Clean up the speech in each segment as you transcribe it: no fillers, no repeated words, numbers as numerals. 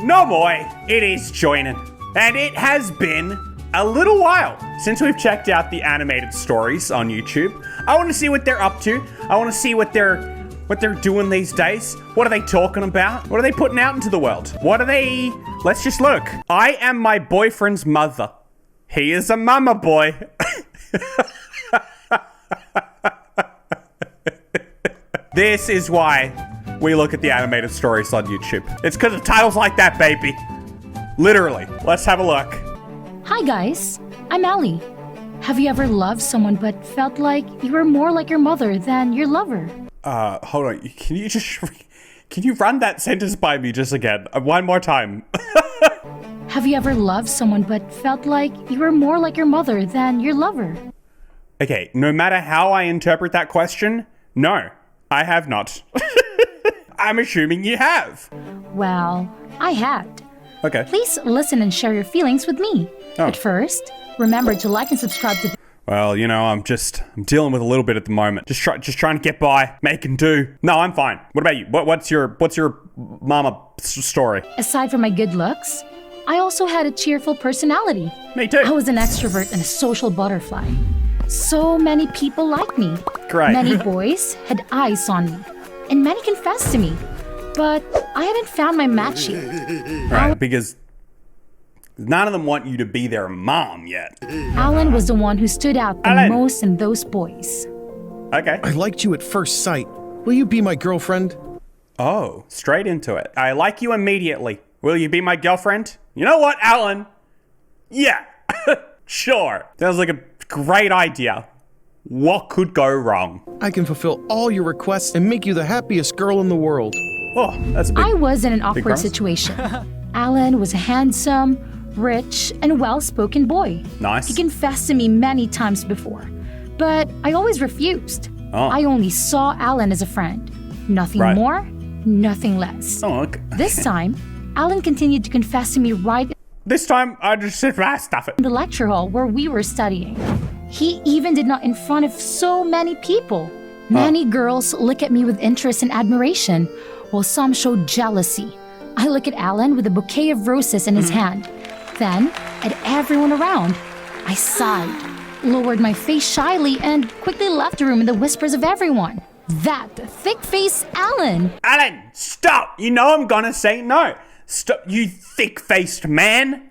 No boy, it is Joinen. And it has been a little while since we've checked out the animated stories on YouTube. I want to see what they're up to. I want to see what they're doing these days. What are they talking about? What are they putting out into the world? Let's just look. I am my boyfriend's mother. He is a mama boy. This is why we look at the animated stories on YouTube. It's because of titles like that, baby. Literally. Let's have a look. Hi guys, I'm Allie. Have you ever loved someone but felt like you were more like your mother than your lover? Hold on. Can you run that sentence by me just again? One more time. Have you ever loved someone but felt like you were more like your mother than your lover? Okay, no matter how I interpret that question, no, I have not. I'm assuming you have. Well, I had. Okay. Please listen and share your feelings with me. Oh. But first, remember to like and subscribe to... Well, you know, I'm dealing with a little bit at the moment. Just trying to get by, make and do. No, I'm fine. What about you? What's your mama story? Aside from my good looks, I also had a cheerful personality. Me too. I was an extrovert and a social butterfly. So many people liked me. Great. Many boys had eyes on me, and many confessed to me. But I hadn't found my match yet. Right, because none of them want you to be their mom yet. Alan was the one who stood out the Alan. most in those boys. Okay. I liked you at first sight. Will you be my girlfriend? Oh, straight into it. I like you immediately. Will you be my girlfriend? You know what, Alan? Yeah, sure. Sounds like a great idea. What could go wrong? I can fulfill all your requests and make you the happiest girl in the world. Oh, that's a big... I was in an awkward promise. situation. Alan was a handsome, rich, and well-spoken boy. Nice. He confessed to me many times before, but I always refused. Oh. I only saw Alan as a friend. Nothing Right. more, nothing less. Oh, okay. This time, Alan continued to confess to me right This time, I just said, stuff it. in the lecture hall where we were studying. He even did not in front of so many people. Many girls look at me with interest and admiration, while some showed jealousy. I look at Alan with a bouquet of roses in his hand. Then, at everyone around, I sighed, lowered my face shyly, and quickly left the room in the whispers of everyone. That thick-faced Alan! Alan, stop! You know I'm gonna say no. Stop, you thick-faced man.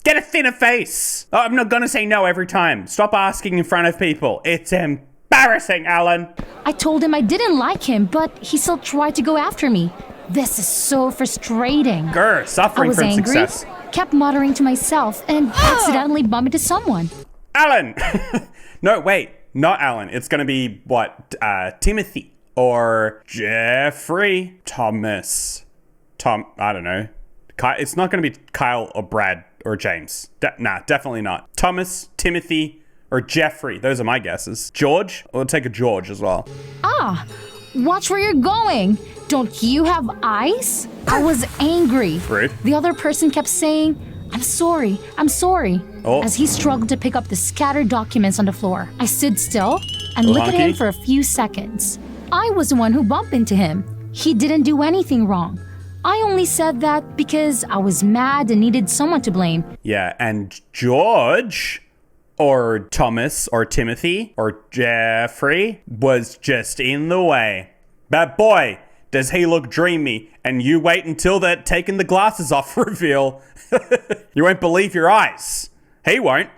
Get a thinner face. Oh, I'm not gonna say no every time. Stop asking in front of people. It's embarrassing, Alan. I told him I didn't like him, but he still tried to go after me. This is so frustrating. Grr, I suffering was from angry, success. kept muttering to myself, and accidentally bumped into someone. Alan! No, wait. Not Alan. It's gonna be, Timothy. Or Jeffrey. Thomas. I don't know. It's not gonna be Kyle or Brad or James. Nah, definitely not. Thomas, Timothy, or Jeffrey. Those are my guesses. George? We'll take a George as well. Ah, watch where you're going. Don't you have eyes? I was angry. Rude. The other person kept saying, I'm sorry, Oh. as he struggled to pick up the scattered documents on the floor. I stood still and looked at him Lucky. for a few seconds. I was the one who bumped into him. He didn't do anything wrong. I only said that because I was mad and needed someone to blame. Yeah, and George, or Thomas, or Timothy, or Jeffrey, was just in the way. But boy, does he look dreamy, and you wait until that taking the glasses off reveal. You won't believe your eyes. He won't.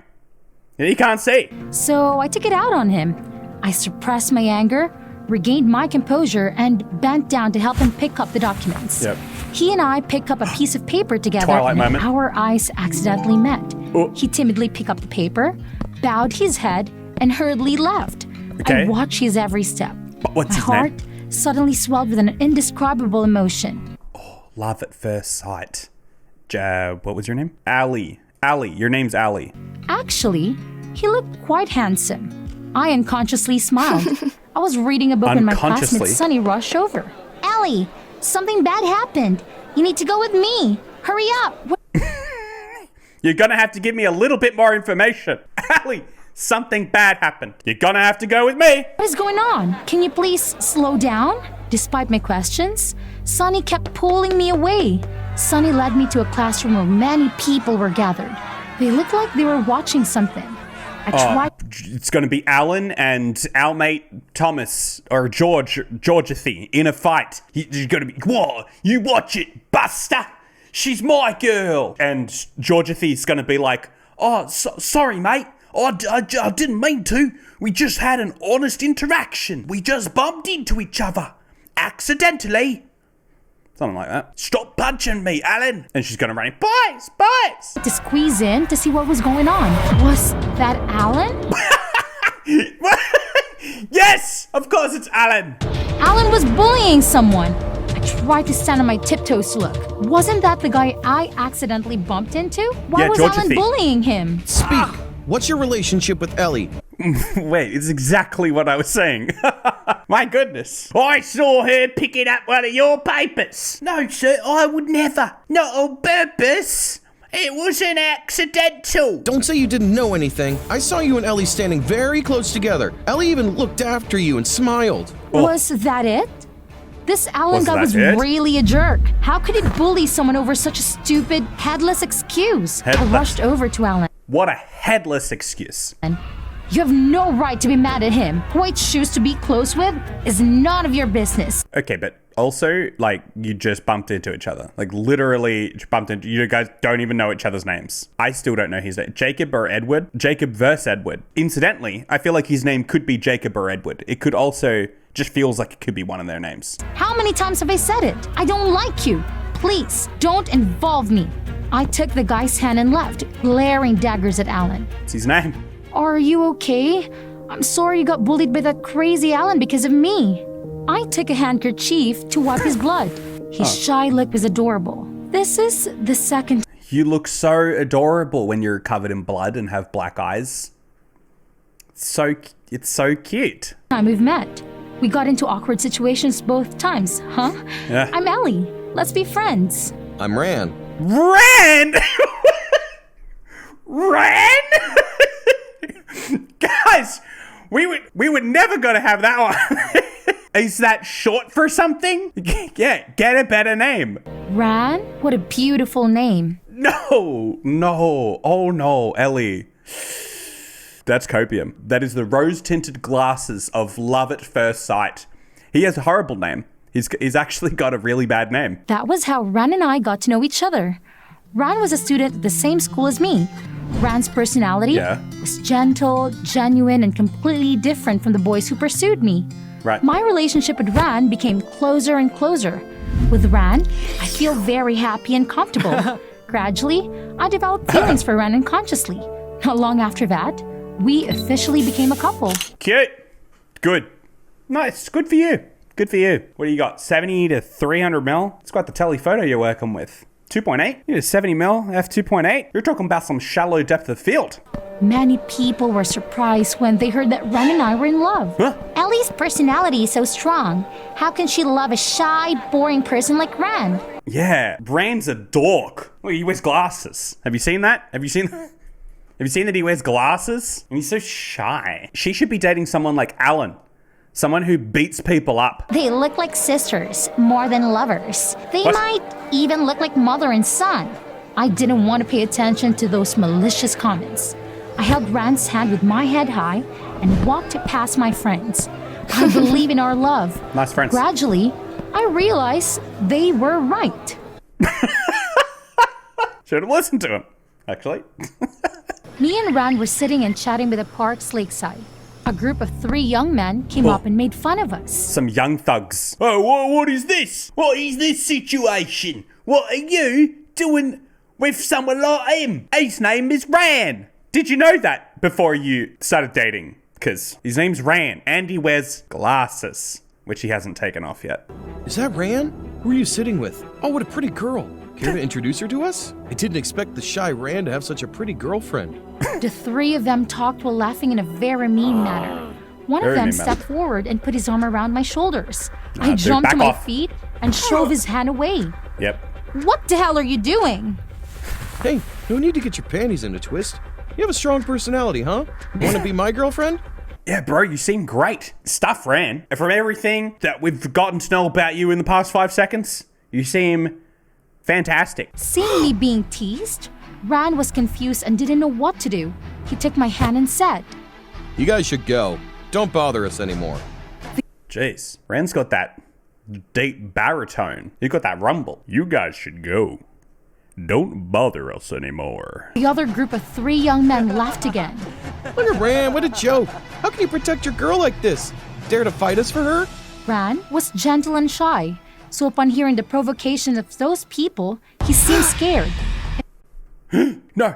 He can't see. So I took it out on him. I suppressed my anger, regained my composure, and bent down to help him pick up the documents. Yep. He and I picked up a piece of paper together, Twilight and moment. our eyes accidentally met. Oh. He timidly picked up the paper, bowed his head, and hurriedly left. Okay. I watched his every step. What's My his heart name? suddenly swelled with an indescribable emotion. Love at first sight. What was your name? Allie. Allie. Your name's Allie. Actually, he looked quite handsome. I unconsciously smiled. I was reading a book when my Unconsciously? classmate Sunny rushed over. Ellie, something bad happened. You need to go with me. Hurry up. You're gonna have to give me a little bit more information. Allie, something bad happened. You're gonna have to go with me. What is going on? Can you please slow down? Despite my questions, Sunny kept pulling me away. Sunny led me to a classroom where many people were gathered. They looked like they were watching something. I tried. It's going to be Alan and our mate Thomas or Georgothy in a fight. He's going to be, whoa, you watch it, Buster. She's my girl. And Georgothy's going to be like, oh, sorry, mate. I didn't mean to. We just had an honest interaction. We just bumped into each other. Accidentally. Something like that. Stop punching me, Alan. And she's going to run in. Boys. to squeeze in to see what was going on. Was that Alan? Yes, of course it's Alan. Alan was bullying someone. I tried to stand on my tiptoes to look. Wasn't that the guy I accidentally bumped into? Why was Alan bullying him? Speak. What's your relationship with Ellie? Wait, it's exactly what I was saying. My goodness. I saw her picking up one of your papers. No, sir, I would never. Not on purpose. It was an accidental. Don't say you didn't know anything. I saw you and Ellie standing very close together. Ellie even looked after you and smiled. Oh. Was that it? This Alan guy was really a jerk. How could he bully someone over such a stupid, headless excuse? I rushed over to Alan. What a headless excuse. You have no right to be mad at him. Who I choose to be close with is none of your business. Okay, but also, like, you just bumped into each other. Like, literally bumped into, you guys don't even know each other's names. I still don't know his name. Jacob or Edward? Jacob versus Edward. Incidentally, I feel like his name could be Jacob or Edward. It could also, just feels like it could be one of their names. How many times have I said it? I don't like you. Please, don't involve me. I took the guy's hand and left, glaring daggers at Alan. What's his name? Are you okay? I'm sorry you got bullied by that crazy Alan because of me. I took a handkerchief to wipe his blood. His shy look was adorable. This is the second. You look so adorable when you're covered in blood and have black eyes. It's so cute. time we've met. We got into awkward situations both times, huh? Yeah. I'm Ellie. Let's be friends. I'm Ran. Ran? Ran? Guys, we were never gonna have that one. Is that short for something? Yeah, get a better name. Ran? What a beautiful name. No. Oh no, Ellie. That's copium. That is the rose-tinted glasses of love at first sight. He has a horrible name. He's actually got a really bad name. That was how Ran and I got to know each other. Ran was a student at the same school as me. Ran's personality was gentle, genuine, and completely different from the boys who pursued me. Right. My relationship with Ran became closer and closer. With Ran, I feel very happy and comfortable. Gradually, I developed feelings for Ran unconsciously. Not long after that, we officially became a couple. Cute. Good. Nice. Good for you. Good for you. What do you got? 70 to 300 mil? It's quite the telephoto you're working with. 2.8? You need a 70 mil f2.8? You're talking about some shallow depth of field. Many people were surprised when they heard that Ran and I were in love. Huh? Ellie's personality is so strong. How can she love a shy, boring person like Ran? Yeah, Ran's a dork. Look, he wears glasses. Have you seen that? Have you seen that he wears glasses? And he's so shy. She should be dating someone like Alan. Someone who beats people up. They look like sisters, more than lovers. They What? might even look like mother and son. I didn't want to pay attention to those malicious comments. I held Ran's hand with my head high and walked past my friends. I believe in our love. Nice friends. Gradually, I realized they were right. Should have listened to him, actually. Me and Ran were sitting and chatting by the park's lakeside. A group of 3 young men came up and made fun of us. Some young thugs. Oh, what is this? What is this situation? What are you doing with someone like him? His name is Ran. Did you know that before you started dating? Because his name's Ran and he wears glasses, which he hasn't taken off yet. Is that Ran? Who are you sitting with? Oh, what a pretty girl. Care to introduce her to us? I didn't expect the shy Ran to have such a pretty girlfriend. The 3 of them talked while laughing in a very mean manner. One of Very them mean stepped forward and put his arm around my shoulders. I dude, jumped back to my off. feet and shoved his hand away. Yep. What the hell are you doing? Hey, no need to get your panties in a twist. You have a strong personality, huh? Want to be my girlfriend? Yeah, bro, you seem great. Stuff, Ran. And from everything that we've gotten to know about you in the past 5 seconds, you seem Fantastic. Seeing me being teased, Ran was confused and didn't know what to do. He took my hand and said, You guys should go. Don't bother us anymore. Jeez. Rand's got that deep baritone. He's got that rumble. You guys should go. Don't bother us anymore. The other group of 3 young men laughed again. Look at Ran, what a joke. How can you protect your girl like this? Dare to fight us for her? Ran was gentle and shy, so upon hearing the provocation of those people, he seemed scared. No.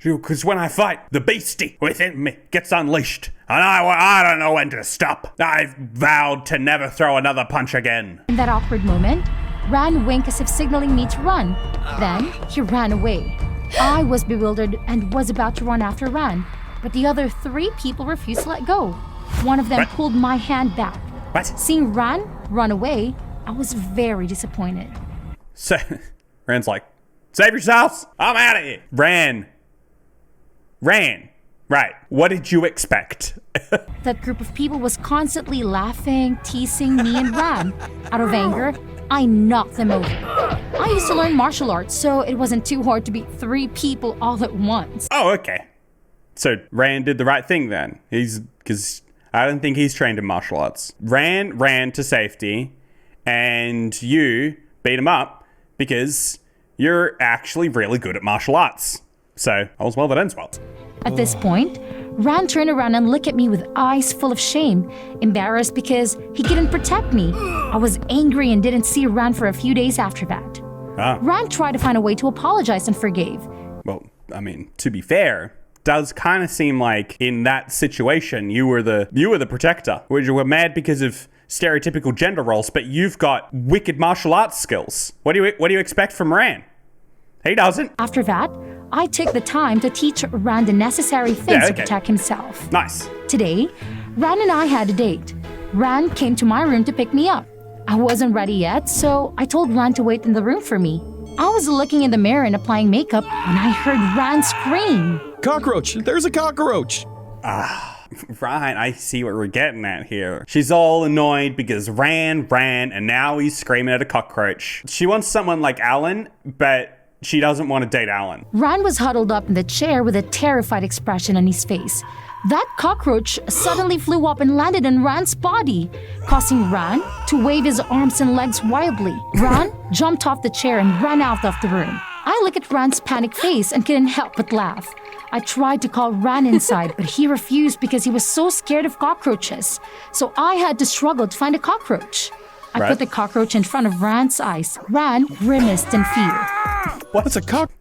Because when I fight, the beastie within me gets unleashed. And I don't know when to stop. I've vowed to never throw another punch again. In that awkward moment, Ran winked as if signaling me to run. Then, he ran away. I was bewildered and was about to run after Ran, but the other 3 people refused to let go. One of them What? pulled my hand back. What? Seeing Ran run away, I was very disappointed. So, Rand's like, save yourselves. I'm out of here. Ran. Right. What did you expect? That group of people was constantly laughing, teasing me and Ran. Out of anger, I knocked them over. I used to learn martial arts, so it wasn't too hard to beat 3 people all at once. Oh, okay. So Rand did the right thing then. Because I don't think he's trained in martial arts. Rand ran to safety, and you beat him up because you're actually really good at martial arts. So, all's well that ends well. At this point, Ran turned around and looked at me with eyes full of shame, embarrassed because he couldn't protect me. I was angry and didn't see Ran for a few days after that. Ran tried to find a way to apologize and forgave. Well, I mean, to be fair, does kind of seem like in that situation you were the protector, which you were mad because of stereotypical gender roles, but you've got wicked martial arts skills. What do you expect from Ran? He doesn't. After that, I took the time to teach Ran the necessary things to okay. protect himself. Nice. Today, Ran and I had a date. Ran came to my room to pick me up. I wasn't ready yet, so I told Ran to wait in the room for me. I was looking in the mirror and applying makeup when I heard Ran scream. Cockroach! There's a cockroach! Right, I see what we're getting at here. She's all annoyed because Ran, and now he's screaming at a cockroach. She wants someone like Alan, but she doesn't want to date Alan. Ran was huddled up in the chair with a terrified expression on his face. That cockroach suddenly flew up and landed on Ran's body, causing Ran to wave his arms and legs wildly. Ran jumped off the chair and ran out of the room. I looked at Ran's panicked face and couldn't help but laugh. I tried to call Ran inside, but he refused because he was so scared of cockroaches. So I had to struggle to find a cockroach. I put the cockroach in front of Ran's eyes. Ran grimaced in fear. What's a cock?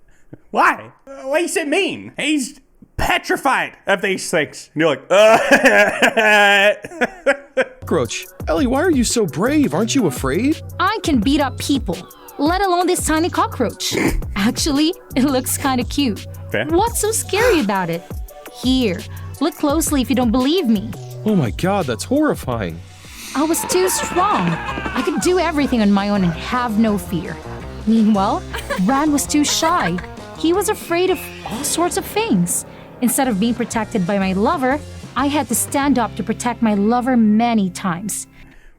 Why? What is it mean? He's petrified of these things. And you're like, Cockroach. Ellie, why are you so brave? Aren't you afraid? I can beat up people, let alone this tiny cockroach. Actually, it looks kind of cute. Fair. What's so scary about it? Here, look closely if you don't believe me. Oh my god, that's horrifying. I was too strong. I could do everything on my own and have no fear. Meanwhile, Ran was too shy. He was afraid of all sorts of things. Instead of being protected by my lover, I had to stand up to protect my lover many times.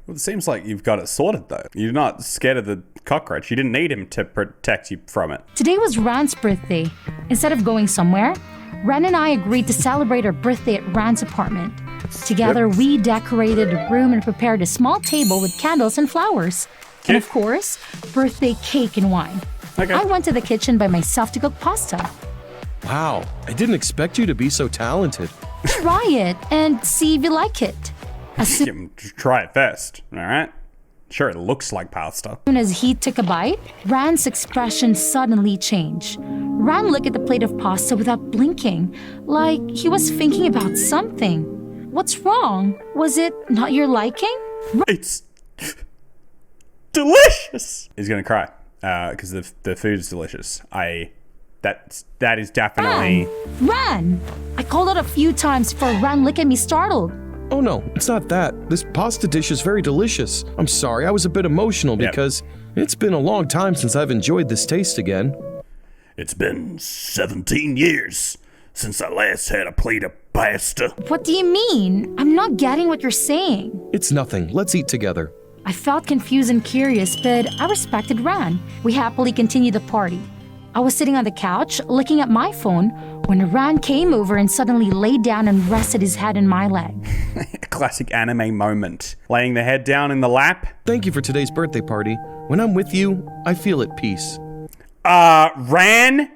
Well, it seems like you've got it sorted, though. You're not scared of the cockroach. You didn't need him to protect you from it. Today was Ran's birthday. Instead of going somewhere, Ran and I agreed to celebrate our birthday at Ran's apartment. Together, we decorated the room and prepared a small table with candles and flowers. And of course, birthday cake and wine. Okay. I went to the kitchen by myself to cook pasta. Wow, I didn't expect you to be so talented. Try it and see if you like it. As Try it first, all right? Sure, it looks like pasta. soon as he took a bite, Ran's expression suddenly changed. Ran looked at the plate of pasta without blinking, like he was thinking about something. What's wrong? Was it not your liking? It's delicious. He's gonna cry because the food is delicious. That is definitely. Ran! I called out a few times before Ran looked at me startled. Oh no, it's not that. This pasta dish is very delicious. I'm sorry, I was a bit emotional Yep. because it's been a long time since I've enjoyed this taste again. It's been 17 years since I last had a plate of pasta. What do you mean? I'm not getting what you're saying. It's nothing. Let's eat together. I felt confused and curious, but I respected Ran. We happily continued the party. I was sitting on the couch, looking at my phone, when Ran came over and suddenly laid down and rested his head in my leg. A classic anime moment. Laying the head down in the lap. Thank you for today's birthday party. When I'm with you, I feel at peace. Ran,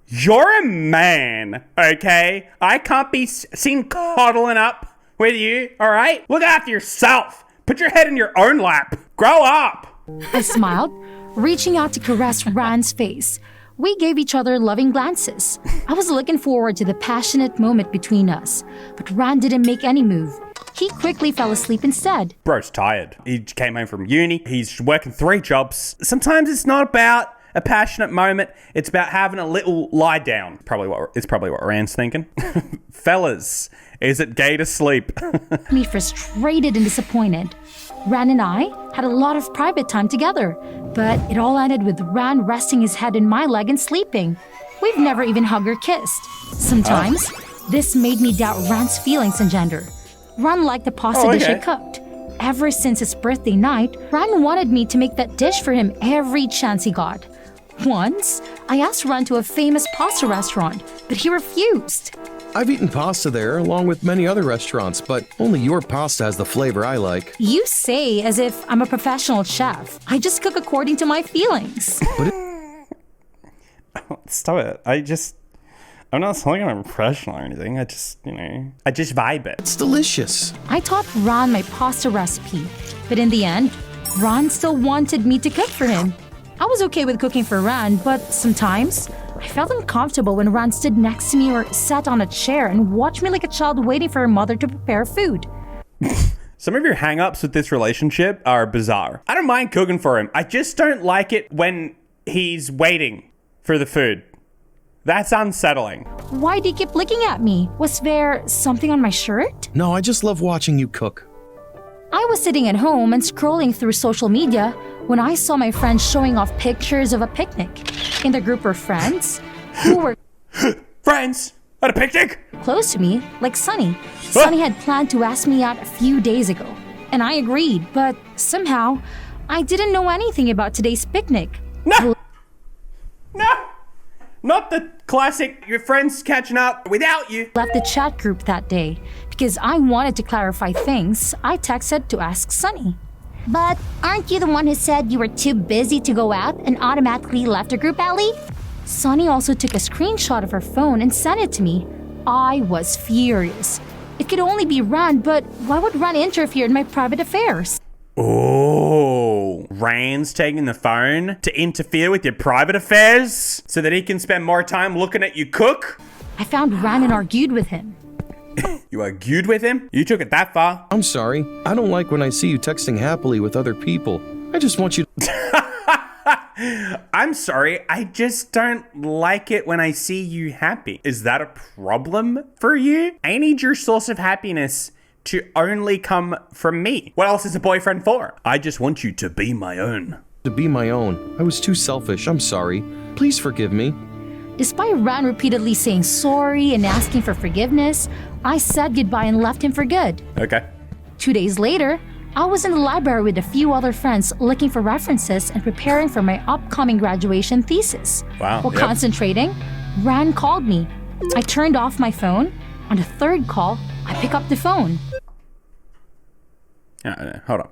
you're a man, okay? I can't be seen cuddling up with you, all right? Look after yourself. Put your head in your own lap. Grow up. I smiled, reaching out to caress Ran's face. We gave each other loving glances. I was looking forward to the passionate moment between us, but Ran didn't make any move. He quickly fell asleep instead. Bro's tired. He came home from uni. He's working 3 jobs. Sometimes it's not about a passionate moment. It's about having a little lie down. It's probably what Ran's thinking. Fellas, is it gay to sleep? Me frustrated and disappointed. Ran and I had a lot of private time together, but it all ended with Ran resting his head in my leg and sleeping. We've never even hugged or kissed. Sometimes, this made me doubt Ran's feelings and gender. Ran liked the pasta dish I cooked. Ever since his birthday night, Ran wanted me to make that dish for him every chance he got. Once, I asked Ran to a famous pasta restaurant, but he refused. I've eaten pasta there along with many other restaurants, but only your pasta has the flavor I like. You say as if I'm a professional chef. I just cook according to my feelings. Stop it. I'm not saying I'm professional or anything. I just vibe it. It's delicious. I taught Ran my pasta recipe, but in the end, Ran still wanted me to cook for him. I was okay with cooking for Ran, but sometimes I felt uncomfortable when Ran stood next to me or sat on a chair and watched me like a child waiting for her mother to prepare food. Some of your hang-ups with this relationship are bizarre. I don't mind cooking for him. I just don't like it when he's waiting for the food. That's unsettling. Why do you keep looking at me? Was there something on my shirt? No, I just love watching you cook. I was sitting at home and scrolling through social media when I saw my friends showing off pictures of a picnic. In the group were friends who were Friends at a picnic? close to me, like Sunny. Sunny had planned to ask me out a few days ago, and I agreed, but somehow I didn't know anything about today's picnic. No! Not the classic, your friends catching up without you. Left the chat group that day because I wanted to clarify things. I texted to ask Sunny. But aren't you the one who said you were too busy to go out and automatically left the group, Ellie? Sunny also took a screenshot of her phone and sent it to me. I was furious. It could only be Ran, but why would Ran interfere in my private affairs? Oh, Ran's taking the phone to interfere with your private affairs so that he can spend more time looking at you cook? I found Ran and argued with him. You argued with him? You took it that far? I'm sorry. I don't like when I see you texting happily with other people. I just want you to... I'm sorry, I just don't like it when I see you happy. Is that a problem for you? I need your source of happiness to only come from me. What else is a boyfriend for? I just want you to be my own. to be my own. I was too selfish. I'm sorry. Please forgive me. Despite Ran repeatedly saying sorry and asking for forgiveness, I said goodbye and left him for good. Okay. 2 days later, I was in the library with a few other friends looking for references and preparing for my upcoming graduation thesis. Wow. While concentrating, Ran called me. I turned off my phone. On the third call, I pick up the phone. Hold on.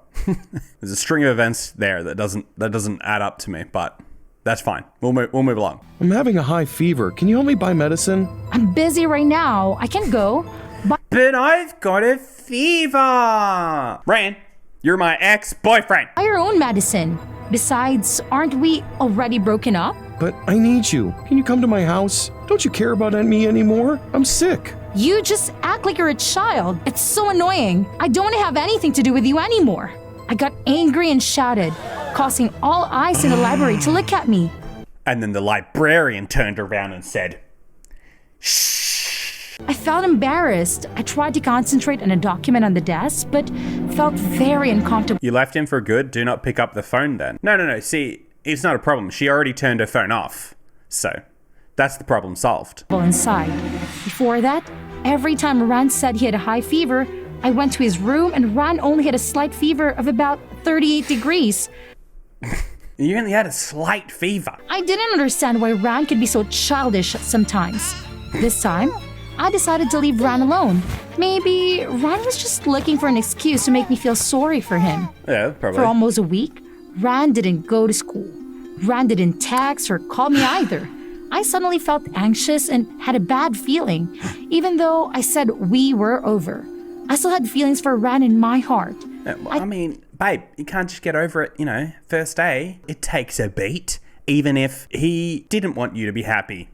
There's a string of events there that doesn't add up to me, but that's fine. We'll move along. I'm having a high fever. Can you help me buy medicine? I'm busy right now. I can't go. But I've got a fever. Ran, you're my ex-boyfriend. Buy your own medicine. Besides, aren't we already broken up? But I need you. Can you come to my house? Don't you care about me anymore? I'm sick. You just act like you're a child. It's so annoying. I don't want to have anything to do with you anymore. I got angry and shouted, causing all eyes in the library to look at me. And then the librarian turned around and said, "Shh." I felt embarrassed. I tried to concentrate on a document on the desk, but felt very uncomfortable You left him for good? Do not pick up the phone then. No. See, it's not a problem. She already turned her phone off. So, that's the problem solved. inside. Before that, every time Ran said he had a high fever, I went to his room and Ran only had a slight fever of about 38 degrees. You only had a slight fever. I didn't understand why Ran could be so childish sometimes. This time, I decided to leave Ran alone. Maybe Ran was just looking for an excuse to make me feel sorry for him. Yeah, probably. For almost a week, Ran didn't go to school. Ran didn't text or call me either. I suddenly felt anxious and had a bad feeling, even though I said we were over. I still had feelings for Ran in my heart. I mean, babe, you can't just get over it, first day. It takes a beat, even if he didn't want you to be happy.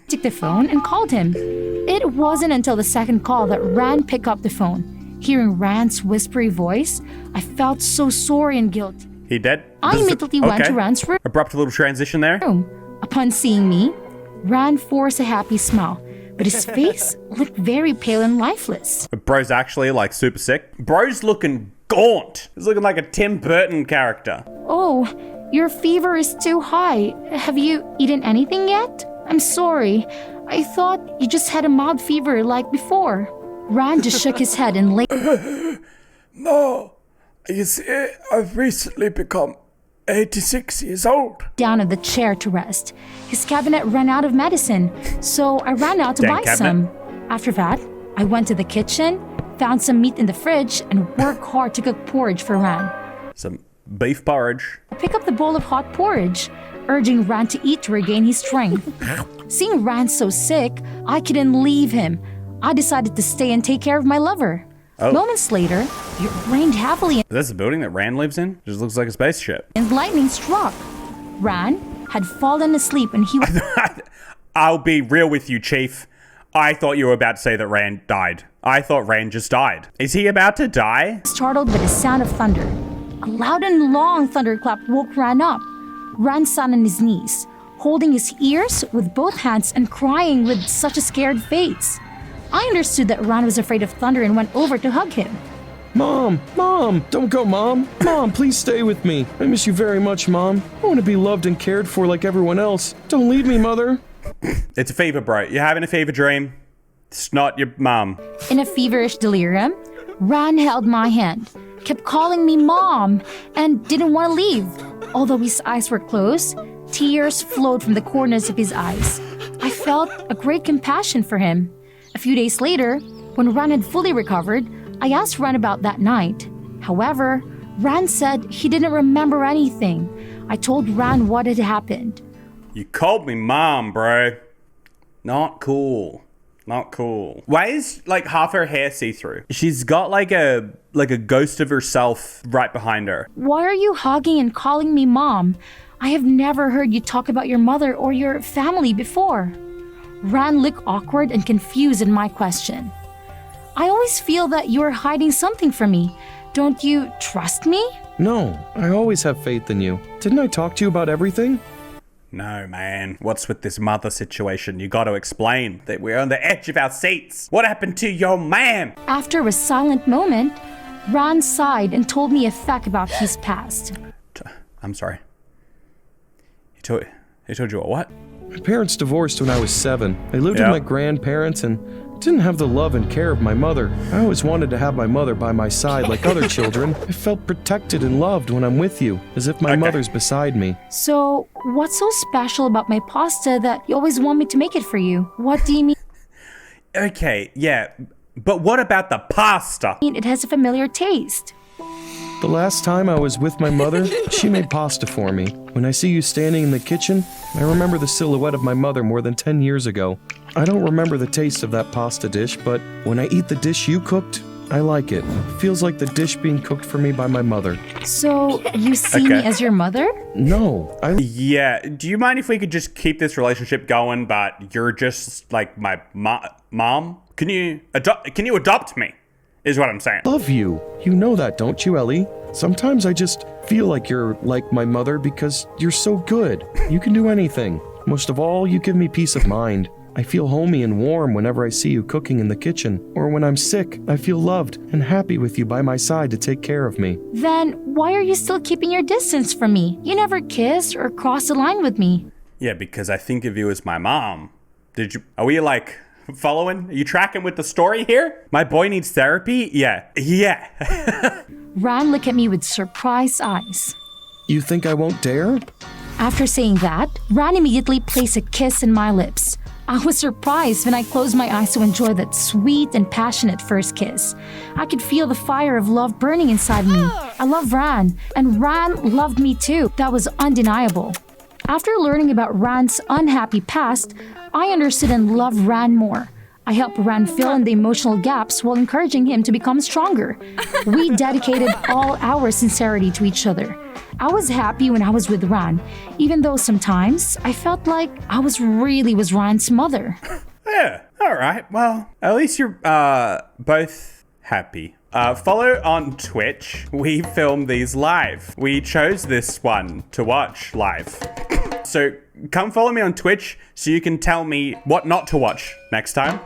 Took the phone and called him. It wasn't until the second call that Ran picked up the phone. Hearing Ran's whispery voice, I felt so sorry and guilty. He dead? I immediately went to Ran's room. Abrupt little transition there. Upon seeing me, Ran forced a happy smile, but his face looked very pale and lifeless. Bro's actually like super sick. Bro's looking gaunt. He's looking like a Tim Burton character. Oh, your fever is too high. Have you eaten anything yet? I'm sorry. I thought you just had a mild fever like before. Ran just shook his head and lay No, you see, I've recently become 86 years old. down in the chair to rest. His cabinet ran out of medicine, so I ran out to Dang buy cabinet. some. After that, I went to the kitchen, found some meat in the fridge, and worked hard to cook porridge for Ran. Some beef porridge. I picked up the bowl of hot porridge, urging Ran to eat to regain his strength. Seeing Ran so sick, I couldn't leave him. I decided to stay and take care of my lover. Oh. Moments later, it rained heavily Is this the building that Rand lives in? Just looks like a spaceship. and lightning struck. Ran had fallen asleep and he was I'll be real with you, Chief. I thought you were about to say that Rand died. I thought Rand just died. Is he about to die? startled by the sound of thunder. A loud and long thunderclap woke Ran up. Ran sat on his knees, holding his ears with both hands and crying with such a scared face. I understood that Ran was afraid of thunder and went over to hug him. Mom! Mom! Don't go, Mom! Mom, please stay with me. I miss you very much, Mom. I want to be loved and cared for like everyone else. Don't leave me, Mother. It's a fever, bro. You're having a fever dream. It's not your mom. In a feverish delirium, Ran held my hand, kept calling me Mom, and didn't want to leave. Although his eyes were closed, tears flowed from the corners of his eyes. I felt a great compassion for him. A few days later, when Ran had fully recovered, I asked Ran about that night. However, Ran said he didn't remember anything. I told Ran what had happened. You called me mom, bro. Not cool. Not cool. Why is like half her hair see-through? She's got like a ghost of herself right behind her. Why are you hugging and calling me Mom? I have never heard you talk about your mother or your family before. Ran looked awkward and confused in my question. I always feel that you're hiding something from me. Don't you trust me? No, I always have faith in you. Didn't I talk to you about everything? No, man. What's with this mother situation? You gotta explain that we're on the edge of our seats. What happened to your man? After a silent moment, Ran sighed and told me a fact about his past. I'm sorry. He told you a what? My parents divorced when I was 7. I lived Yeah. with my grandparents and didn't have the love and care of my mother. I always wanted to have my mother by my side like other children. I felt protected and loved when I'm with you, as if my Okay. mother's beside me. So, what's so special about my pasta that you always want me to make it for you? What do you mean Okay, yeah. But what about the pasta? it has a familiar taste? The last time I was with my mother, she made pasta for me. When I see you standing in the kitchen, I remember the silhouette of my mother more than 10 years ago. I don't remember the taste of that pasta dish, but when I eat the dish you cooked, I like it. It feels like the dish being cooked for me by my mother. So, you see me Okay. as your mother? No, I Yeah. Do you mind if we could just keep this relationship going, but you're just like my mom? Can you adopt me? Is what I'm saying. love you. You know that, don't you, Ellie? Sometimes I just feel like you're like my mother because you're so good. You can do anything. Most of all, you give me peace of mind. I feel homey and warm whenever I see you cooking in the kitchen. Or when I'm sick, I feel loved and happy with you by my side to take care of me. Then why are you still keeping your distance from me? You never kissed or crossed the line with me. Yeah, because I think of you as my mom. Are we like following? Are you tracking with the story here? My boy needs therapy? Yeah. Ran looked at me with surprised eyes. You think I won't dare? After saying that, Ran immediately placed a kiss in my lips. I was surprised when I closed my eyes to enjoy that sweet and passionate first kiss. I could feel the fire of love burning inside me. I love Ran, and Ran loved me too. That was undeniable. After learning about Ran's unhappy past, I understood and loved Ran more. I helped Ran fill in the emotional gaps while encouraging him to become stronger. We dedicated all our sincerity to each other. I was happy when I was with Ran, even though sometimes I felt like I was Ran's mother. Yeah, alright. Well, at least you're both happy. Follow on Twitch. We film these live. We chose this one to watch live. So come follow me on Twitch so you can tell me what not to watch next time.